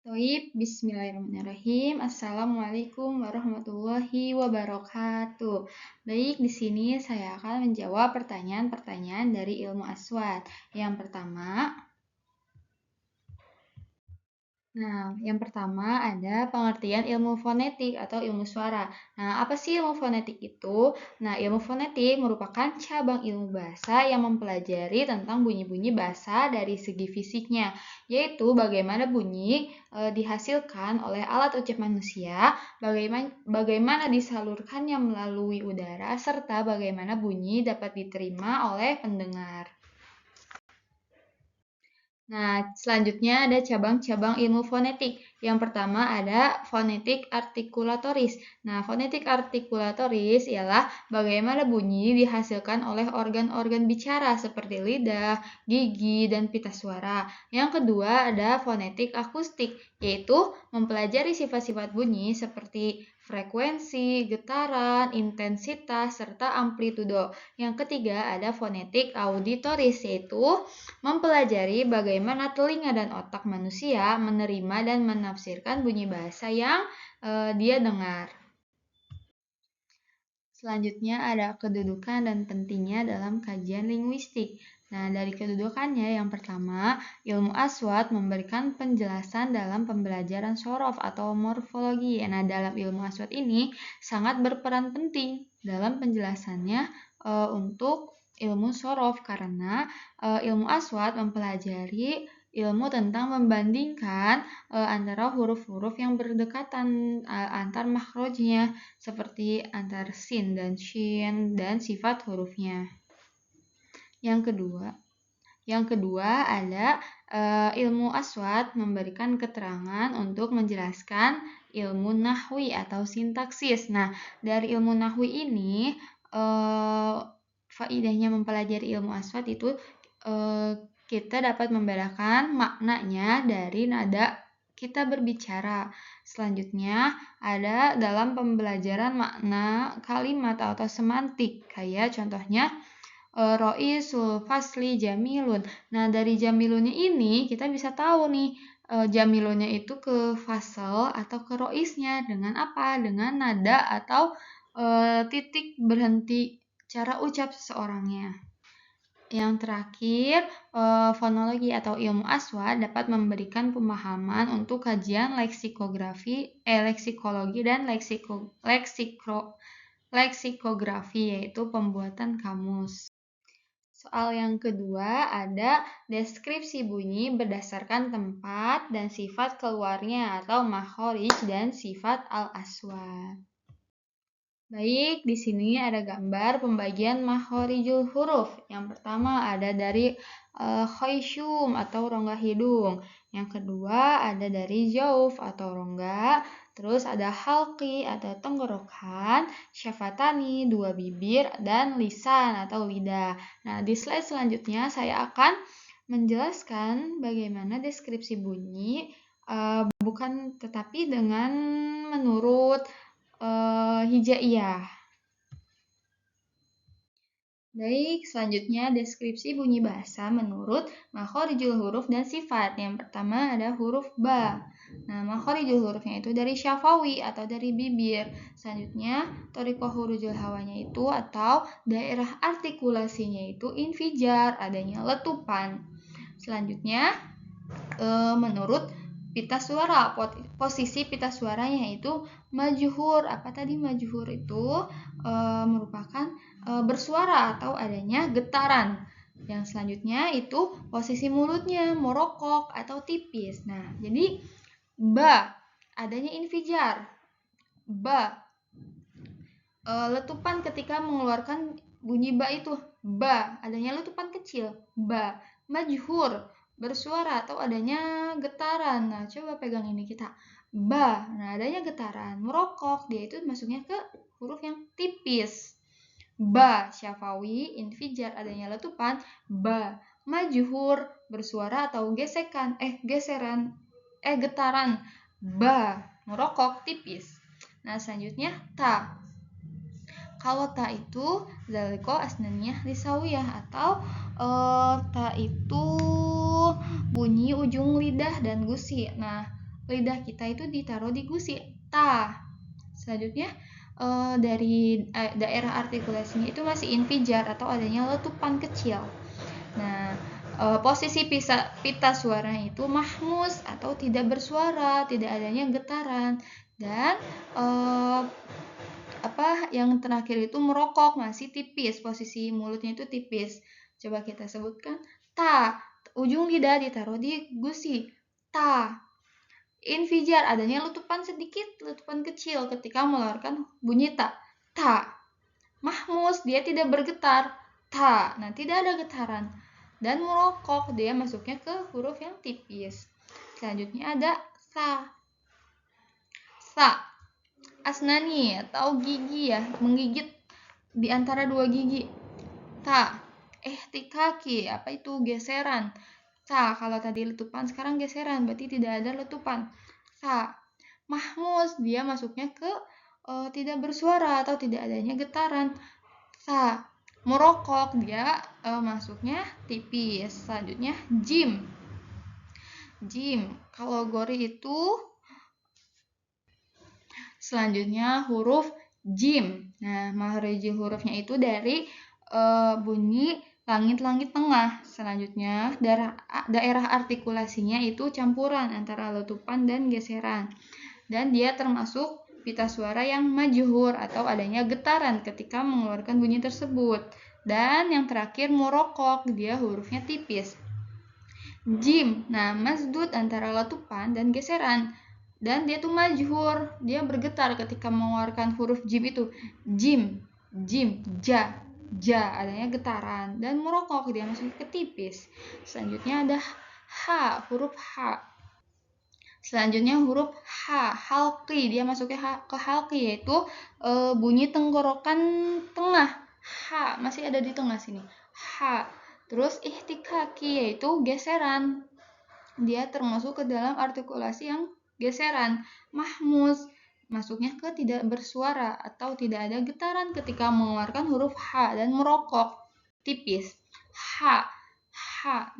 Toib, Bismillahirrahmanirrahim. Assalamualaikum warahmatullahi wabarakatuh. Baik, di sini saya akan menjawab pertanyaan-pertanyaan dari ilmu aswad. Yang pertama, yang pertama ada pengertian ilmu fonetik atau ilmu suara. Nah, apa sih ilmu fonetik itu? Nah, ilmu fonetik merupakan cabang ilmu bahasa yang mempelajari tentang bunyi-bunyi bahasa dari segi fisiknya, yaitu bagaimana bunyi dihasilkan oleh alat ucap manusia, bagaimana disalurkannya melalui udara, serta bagaimana bunyi dapat diterima oleh pendengar. Nah, selanjutnya ada cabang-cabang ilmu fonetik. Yang pertama ada fonetik artikulatoris. Nah, fonetik artikulatoris ialah bagaimana bunyi dihasilkan oleh organ-organ bicara seperti lidah, gigi, dan pita suara. Yang kedua ada fonetik akustik, yaitu mempelajari sifat-sifat bunyi seperti frekuensi, getaran, intensitas, serta amplitudo. Yang ketiga ada fonetik auditoris, yaitu mempelajari bagaimana telinga dan otak manusia menerima dan menafsirkan bunyi bahasa yang dia dengar. Selanjutnya ada kedudukan dan pentingnya dalam kajian linguistik. Nah, dari kedudukannya yang pertama, ilmu aswad memberikan penjelasan dalam pembelajaran sorof atau morfologi. Nah, dalam ilmu aswad ini sangat berperan penting dalam penjelasannya untuk ilmu sorof karena ilmu aswad mempelajari ilmu tentang membandingkan antara huruf-huruf yang berdekatan antar makhrajnya seperti antar sin dan shin dan sifat hurufnya. Yang kedua ada ilmu aswad memberikan keterangan untuk menjelaskan ilmu nahwi atau sintaksis. Nah, dari ilmu nahwi ini faedahnya mempelajari ilmu aswad itu kita dapat membedakan maknanya dari nada kita berbicara. Selanjutnya ada dalam pembelajaran makna kalimat atau semantik, kayak contohnya Roisul fasli jamilun. Nah, dari jamilunnya ini kita bisa tahu nih jamilunnya itu ke fasal atau ke roisnya dengan apa? Dengan nada atau titik berhenti cara ucap seseorangnya. Yang terakhir, fonologi atau ilmu aswad dapat memberikan pemahaman untuk kajian leksikologi dan leksikografi, yaitu pembuatan kamus. Soal yang kedua ada deskripsi bunyi berdasarkan tempat dan sifat keluarnya atau makhraj dan sifat al-aswad. Baik, di sini ada gambar pembagian makhorijul huruf. Yang pertama ada dari khayshum atau rongga hidung. Yang kedua ada dari jauf atau rongga. Terus ada halqi atau tenggorokan, syafatani, dua bibir, dan lisan atau lidah. Nah, di slide selanjutnya saya akan menjelaskan bagaimana deskripsi bunyi bukan tetapi dengan menurut hijaiyah. Baik, selanjutnya deskripsi bunyi bahasa menurut makhorijul huruf dan sifat. Yang pertama ada huruf ba. Nah, makhorijul hurufnya itu dari syafawi atau dari bibir. Selanjutnya, toriko huruful hawanya itu atau daerah artikulasinya itu infijar, adanya letupan. Selanjutnya, menurut pita suara, posisi pita suaranya itu majhur. Apa tadi majhur itu? Merupakan bersuara atau adanya getaran. Yang selanjutnya itu posisi mulutnya morokok atau tipis. Nah, jadi ba adanya infijar. Ba letupan ketika mengeluarkan bunyi ba itu. Ba adanya letupan kecil. Ba majhur bersuara atau adanya getaran. Nah, coba pegang ini kita. Ba, nah adanya getaran. Merokok, dia itu masuknya ke huruf yang tipis. Ba, syafawi, infijar, adanya letupan. Ba, majhur, bersuara atau geseran. Ba, merokok, tipis. Nah, selanjutnya ta. Kalau ta itu zaliko asnaniyah lisawiyah atau ta itu bunyi ujung lidah dan gusi. Nah, lidah kita itu ditaruh di gusi, ta. Selanjutnya dari daerah artikulasinya itu masih infijar atau adanya letupan kecil. Nah, posisi pita suaranya itu mahmus atau tidak bersuara, tidak adanya getaran. Dan yang terakhir itu merokok, masih tipis, posisi mulutnya itu tipis. Coba kita sebutkan, ta, ujung lidah ditaruh di gusi, ta. Infijar, adanya letupan sedikit, letupan kecil ketika mengeluarkan bunyi ta. Ta. Mahmus, dia tidak bergetar, ta. Nah, tidak ada getaran. Dan merokok, dia masuknya ke huruf yang tipis. Selanjutnya ada sa. Sa. Asnani atau gigi ya, menggigit di antara dua gigi. Ta. Ihtikaki, apa itu? Geseran. Sa, kalau tadi letupan, sekarang geseran, berarti tidak ada letupan. Sa. Mahmus, dia masuknya ke tidak bersuara atau tidak adanya getaran. Sa. Merokok, dia masuknya tipis. Selanjutnya jim. Jim, kalau gori itu selanjutnya huruf jim. Nah, makhrajul hurufnya itu dari bunyi langit-langit tengah. Selanjutnya daerah artikulasinya itu campuran antara letupan dan geseran. Dan dia termasuk pita suara yang majhur atau adanya getaran ketika mengeluarkan bunyi tersebut. Dan yang terakhir murokok, dia hurufnya tipis. Jim, nah masdud antara letupan dan geseran. Dan dia tuh majhur, dia bergetar ketika mengeluarkan huruf jim itu. Jim, jim, ja, adanya getaran. Dan merokok, dia masuk ke tipis. Selanjutnya ada ha, huruf h. Selanjutnya huruf h, halqi, dia masuknya ke halqi, yaitu bunyi tenggorokan tengah. H, masih ada di tengah sini. H. Terus ihtikaki, yaitu geseran. Dia termasuk ke dalam artikulasi yang geseran. Mahmus, masuknya ke tidak bersuara atau tidak ada getaran ketika mengeluarkan huruf H. Dan merokok, tipis. H.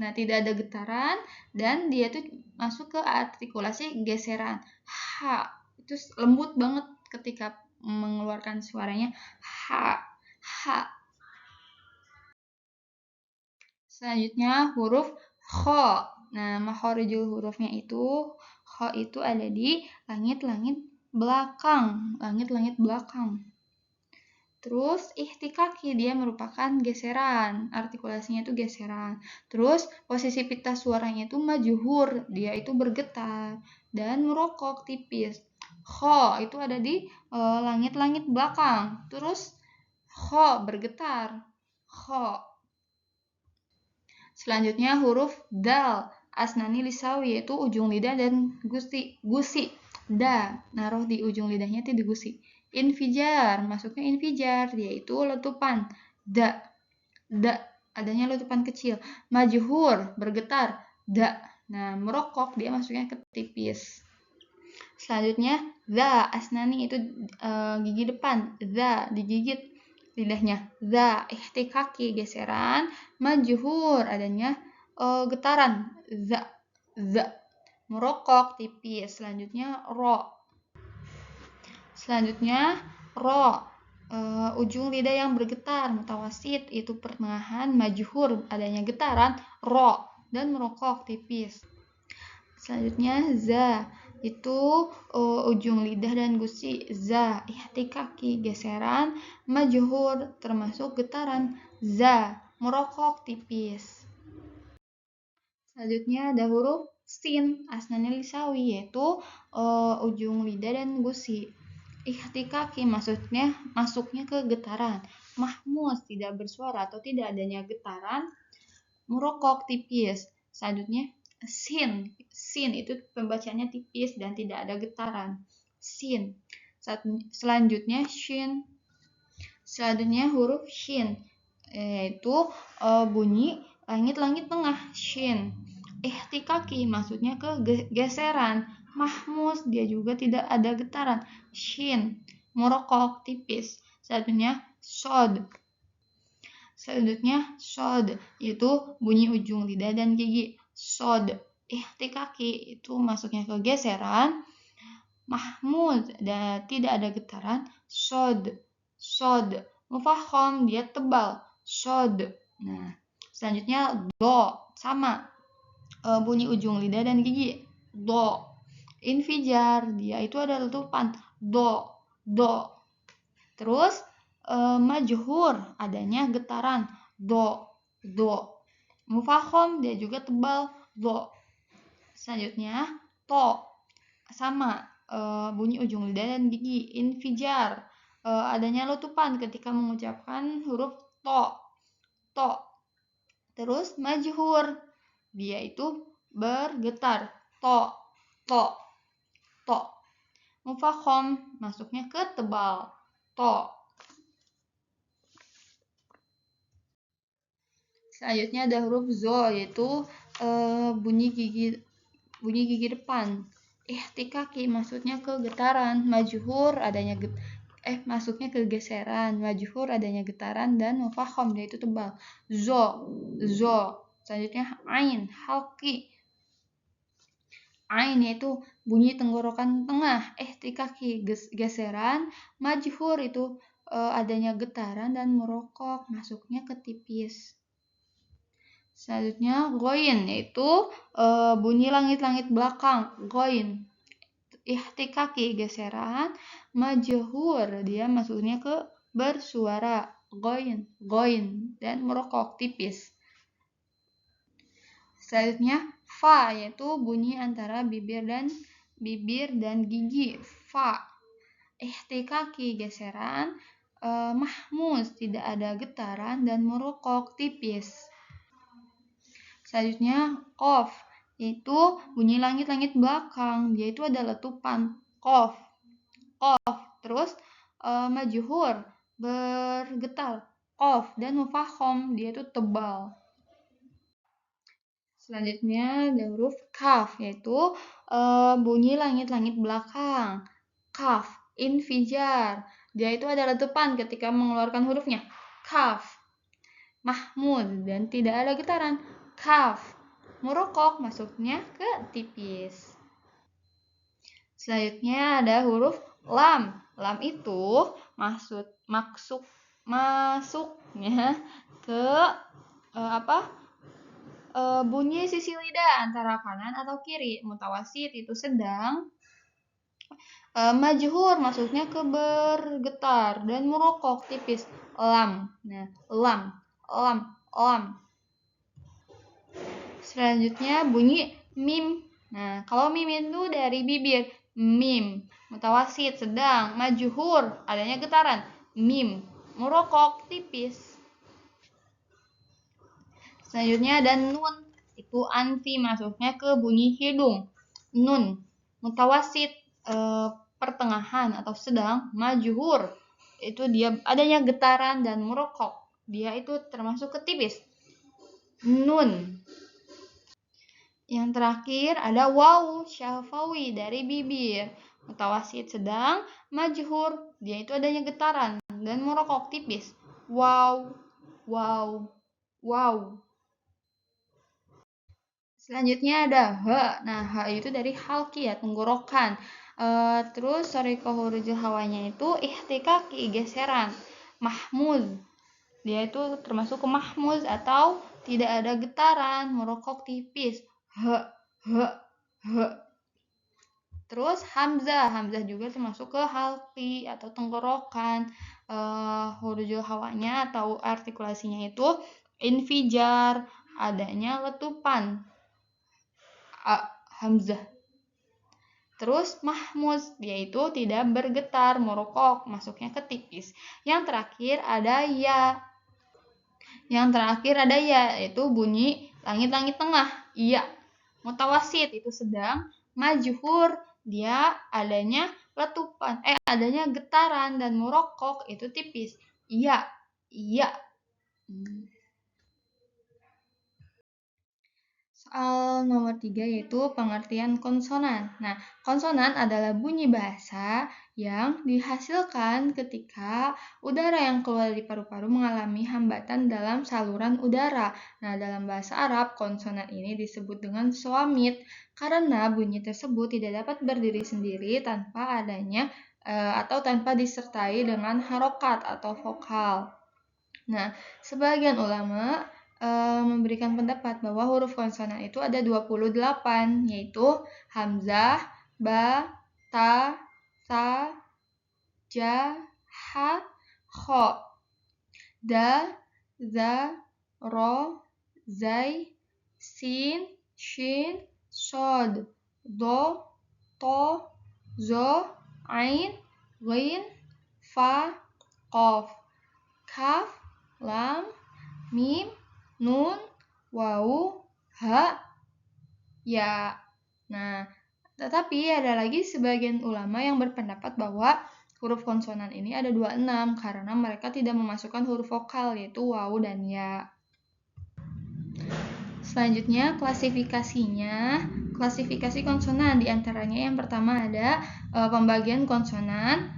Nah, tidak ada getaran dan dia tuh masuk ke artikulasi geseran. H. Itu lembut banget ketika mengeluarkan suaranya. H. Selanjutnya huruf kho. Nah, makhorijul hurufnya itu kho itu ada di langit-langit belakang, Terus ihtikaki, dia merupakan geseran, artikulasinya itu geseran. Terus posisi pita suaranya itu majhur, dia itu bergetar dan merokok tipis. Kho itu ada di langit-langit belakang. Terus kho bergetar. Kho. Selanjutnya huruf dal, asnani lisawi, yaitu ujung lidah dan gusi. Da, naruh di ujung lidahnya itu di gusi. Infijar, masuknya infijar, yaitu letupan. Da, adanya letupan kecil. Majhur, bergetar. Da. Nah, merokok, dia masuknya ke tipis. Selanjutnya za, asnani, itu gigi depan. Za, digigit lidahnya. Za, ihtikaki, geseran. Majhur, adanya getaran. Za. Merokok, tipis. Selanjutnya ro. Ujung lidah yang bergetar, mutawasit, itu pertengahan. Majhur, adanya getaran. Ro, dan merokok, tipis. Selanjutnya za, itu ujung lidah dan gusi. Za, ihtikaki, geseran. Majhur, termasuk getaran. Za, merokok, tipis. Selanjutnya ada huruf sin, asnani lisawi, yaitu ujung lidah dan gusi. Ihtikaki, masuknya ke getaran. Mahmus, tidak bersuara atau tidak adanya getaran. Merokok, tipis. Selanjutnya sin itu pembacanya tipis dan tidak ada getaran. Sin. Selanjutnya shin. Selanjutnya huruf shin, yaitu bunyi langit-langit tengah. Shin. Ihtikaki, maksudnya ke geseran. Mahmus, dia juga tidak ada getaran. Shin. Merokok, tipis. Selanjutnya sod, yaitu bunyi ujung lidah dan gigi. Sod. ihtikaki itu masuknya ke geseran. Mahmud dan tidak ada getaran. Sod mufakham dia tebal. Sod. Nah, selanjutnya do sama bunyi ujung lidah dan gigi. Do. Infijar dia itu ada letupan. Do. Terus majhur adanya getaran. Do. Mufakham dia juga tebal. Do. Selanjutnya to sama bunyi ujung lidah dan gigi. Infijar adanya letupan ketika mengucapkan huruf to. Terus majhur dia itu bergetar. To. Mufakham masuknya ke tebal. To. Selanjutnya ada huruf zo yaitu bunyi gigi depan. Ihtikaki maksudnya ke getaran. Majhur adanya masuknya ke geseran. Majhur adanya getaran dan mufakham yaitu tebal. Zo. Selanjutnya ain halki. Ain yaitu bunyi tenggorokan tengah. Ihtikaki geseran. Majhur itu adanya getaran dan merokok masuknya ke tipis. Selanjutnya goin yaitu bunyi langit-langit belakang. Goin. Ihtikaki geseran. Majhur dia masuknya ke bersuara. Goin dan merokok tipis. Selanjutnya fa yaitu bunyi antara bibir dan gigi. Fa. Ihtikaki geseran. Mahmus tidak ada getaran dan merokok tipis. Selanjutnya qaf yaitu bunyi langit-langit belakang, dia itu ada letupan. Qaf. Terus majhur bergetar. Qaf dan mufakham dia itu tebal. Selanjutnya ada huruf kaf yaitu bunyi langit-langit belakang. Kaf. Infijar dia itu ada letupan ketika mengeluarkan hurufnya. Kaf. Mahmud dan tidak ada getaran. Kaf. Merokok masuknya ke tipis. Selanjutnya ada huruf lam. Lam itu masuknya ke bunyi sisi lidah antara kanan atau kiri. Mutawasit itu sedang. Majhur masuknya ke bergetar dan merokok tipis. Lam. Nah, lam. Selanjutnya bunyi mim. Nah, kalau mim itu dari bibir. Mim. Mutawasit sedang. Majhur adanya getaran. Mim. Merokok tipis. Selanjutnya ada nun. Itu anfi masuknya ke bunyi hidung. Nun. Mutawasit pertengahan atau sedang. Majhur itu dia adanya getaran dan merokok. Dia itu termasuk ke tipis. Nun. Yang terakhir ada waw syafawi dari bibir. Mutawasit sedang. Majhur dia itu adanya getaran dan merokok tipis. Wow. Selanjutnya ada ha. Nah, ha itu dari halki ya, tenggorokan. Terus sorika huruful hawanya itu ihtikaki geseran. Mahmuz. Dia itu termasuk ke mahmuz atau tidak ada getaran, merokok tipis. Ha. Terus hamzah juga termasuk ke halki atau tenggorokan. Huruful hawanya atau artikulasinya itu infijar, adanya letupan. Hamzah. Terus mahmuz, dia itu tidak bergetar, merokok, masuknya ke tipis. Yang terakhir ada ya. Yaitu bunyi langit-langit tengah. Iya. Mutawasit itu sedang. Majhur dia adanya letupan, adanya getaran dan merokok itu tipis. Iya. Soal nomor 3 yaitu pengertian konsonan. Nah, konsonan adalah bunyi bahasa yang dihasilkan ketika udara yang keluar dari paru-paru mengalami hambatan dalam saluran udara. Nah, dalam bahasa Arab, konsonan ini disebut dengan soamit karena bunyi tersebut tidak dapat berdiri sendiri tanpa adanya atau tanpa disertai dengan harokat atau vokal. Nah, sebagian ulama memberikan pendapat bahwa huruf konsonan itu ada 28, yaitu hamzah, ba, ta, sa, ja, ha, kho, da, za, ro, zai, sin, shin, shod, do, to, zo, ain, ghin, fa, qaf, kaf, lam, mim, nun, wawu, ha, ya. Nah, tetapi ada lagi sebagian ulama yang berpendapat bahwa huruf konsonan ini ada 26 karena mereka tidak memasukkan huruf vokal yaitu wawu dan ya. Selanjutnya klasifikasinya, klasifikasi konsonan diantaranya yang pertama ada pembagian konsonan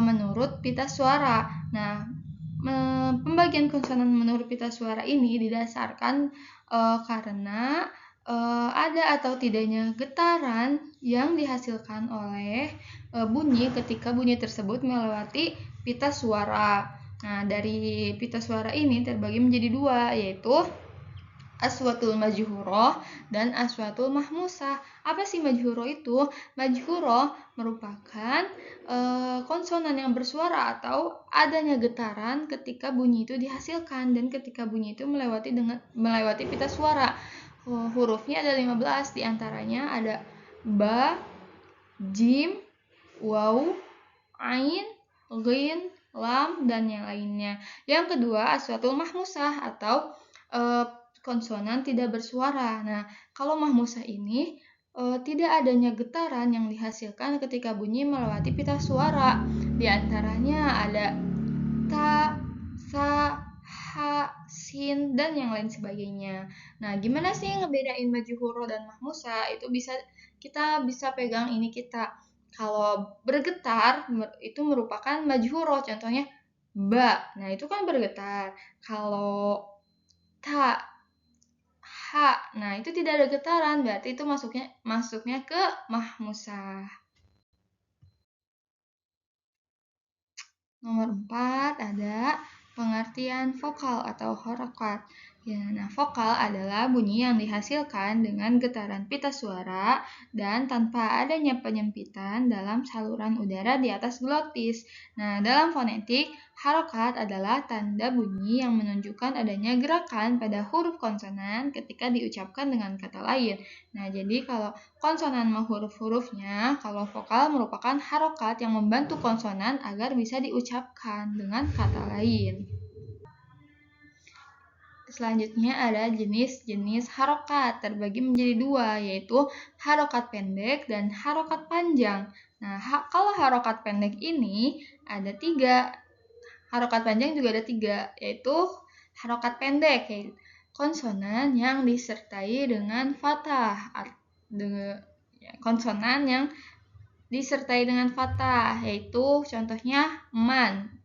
menurut pita suara. Nah, pembagian konsonan menurut pita suara ini didasarkan karena ada atau tidaknya getaran yang dihasilkan oleh bunyi ketika bunyi tersebut melewati pita suara. Nah, dari pita suara ini terbagi menjadi dua, yaitu aswatul majhuroh dan aswatul mahmusah. Apa sih majhuroh itu? Majhuroh merupakan konsonan yang bersuara atau adanya getaran ketika bunyi itu dihasilkan dan ketika bunyi itu melewati pita suara. Hurufnya ada 15, diantaranya ada ba, jim, waw, ain, ghin, lam, dan yang lainnya. Yang kedua aswatul mahmusah atau konsonan tidak bersuara. Nah, kalau mahmusah ini tidak adanya getaran yang dihasilkan ketika bunyi melewati pita suara. Di antaranya ada ta, sa, ha, sin, dan yang lain sebagainya. Nah, gimana sih ngebedain majhuro dan mahmusah? Itu kita bisa pegang ini kita. Kalau bergetar itu merupakan majhuro, contohnya ba. Nah, itu kan bergetar. Kalau ta, ha, nah itu tidak ada getaran, berarti itu masuknya ke mahmusah. Nomor 4 ada pengertian vokal atau horokat. Ya, nah vokal adalah bunyi yang dihasilkan dengan getaran pita suara dan tanpa adanya penyempitan dalam saluran udara di atas glotis. Nah, dalam fonetik, harokat adalah tanda bunyi yang menunjukkan adanya gerakan pada huruf konsonan ketika diucapkan dengan kata lain. Nah, jadi kalau konsonan mah huruf-hurufnya, kalau vokal merupakan harokat yang membantu konsonan agar bisa diucapkan dengan kata lain. Selanjutnya ada jenis-jenis harokat, terbagi menjadi dua, yaitu harokat pendek dan harokat panjang. Nah, kalau harokat pendek ini ada 3, harokat panjang juga ada 3, yaitu harokat pendek, yaitu konsonan yang disertai dengan fathah. Konsonan yang disertai dengan fathah, yaitu contohnya man.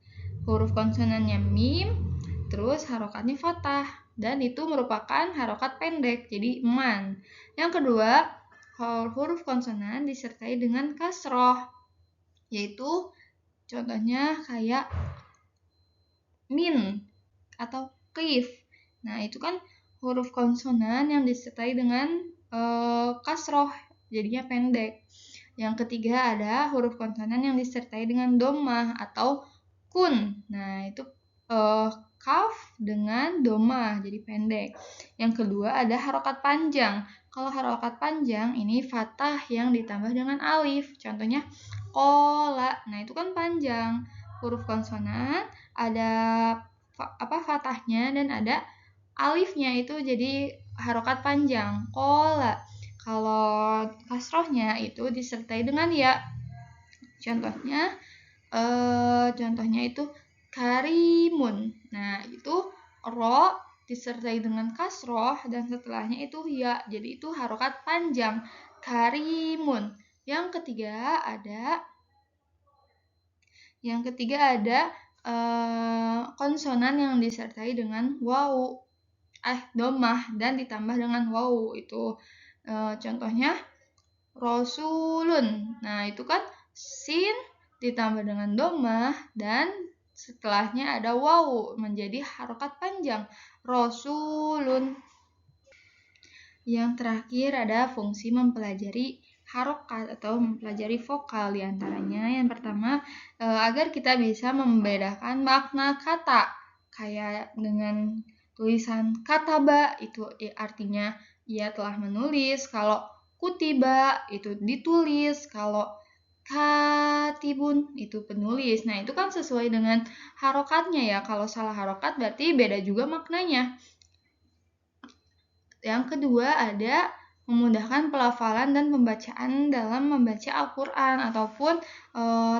Huruf konsonannya mim, terus harokatnya fathah, dan itu merupakan harokat pendek, jadi man. Yang kedua, huruf konsonan disertai dengan kasroh, yaitu contohnya kayak min atau qif. Nah, itu kan huruf konsonan yang disertai dengan kasroh, jadinya pendek. Yang ketiga ada huruf konsonan yang disertai dengan dhammah atau kun. Nah, itu kaf dengan dhammah, jadi pendek. Yang kedua ada harokat panjang. Kalau harokat panjang ini fathah yang ditambah dengan alif. Contohnya qola. Nah, itu kan panjang. Huruf konsonan ada fathahnya dan ada alifnya, itu jadi harokat panjang. Qola. Kalau kasrohnya itu disertai dengan ya. Contohnya itu karimun. Nah, itu ro disertai dengan kasroh dan setelahnya itu ya. Jadi itu harokat panjang. Karimun. Yang ketiga ada konsonan yang disertai dengan wawu, domah dan ditambah dengan wawu. Itu contohnya Rasulun. Nah, itu kan sin ditambah dengan domah dan setelahnya ada wawu menjadi harokat panjang. Rasulun. Yang terakhir ada fungsi mempelajari harokat atau mempelajari vokal diantaranya. Yang pertama, agar kita bisa membedakan makna kata. Kayak dengan tulisan kataba itu artinya ia telah menulis. Kalau kutiba itu ditulis. Kalau katibun itu penulis. Nah, itu kan sesuai dengan harokatnya ya. Kalau salah harokat berarti beda juga maknanya. Yang kedua ada memudahkan pelafalan dan pembacaan dalam membaca Al-Quran ataupun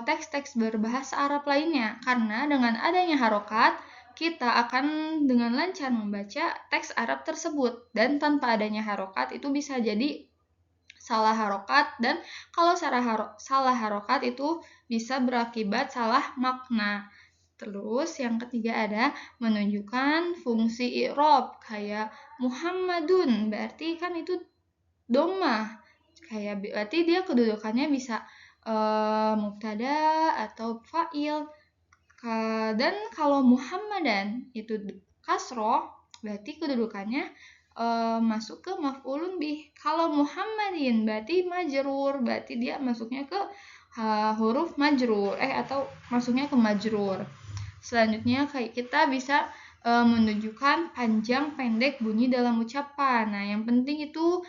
teks-teks berbahasa Arab lainnya. Karena dengan adanya harokat, kita akan dengan lancar membaca teks Arab tersebut. Dan tanpa adanya harokat itu bisa jadi salah harokat, dan kalau salah harokat itu bisa berakibat salah makna. Terus yang ketiga ada menunjukkan fungsi i'rab, kayak Muhammadun berarti kan itu domah, kayak berarti dia kedudukannya bisa mubtada atau fa'il. Dan kalau Muhammadan itu kasroh berarti kedudukannya masuk ke maf'ulun bih. Kalau Muhammadin berarti majrur, berarti dia masuknya ke huruf majrur atau masuknya ke majrur. Selanjutnya kayak kita bisa menunjukkan panjang pendek bunyi dalam ucapan. Nah, yang penting itu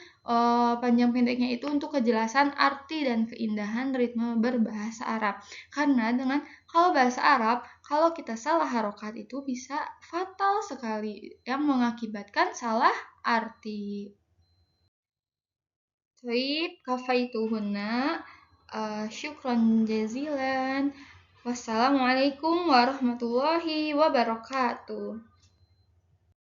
panjang pendeknya itu untuk kejelasan arti dan keindahan ritme berbahasa Arab. Karena kalau bahasa Arab, kalau kita salah harokat itu bisa fatal sekali yang mengakibatkan salah arti. Baik, kafaituhunna. Syukran jazilan. Wassalamualaikum warahmatullahi wabarakatuh.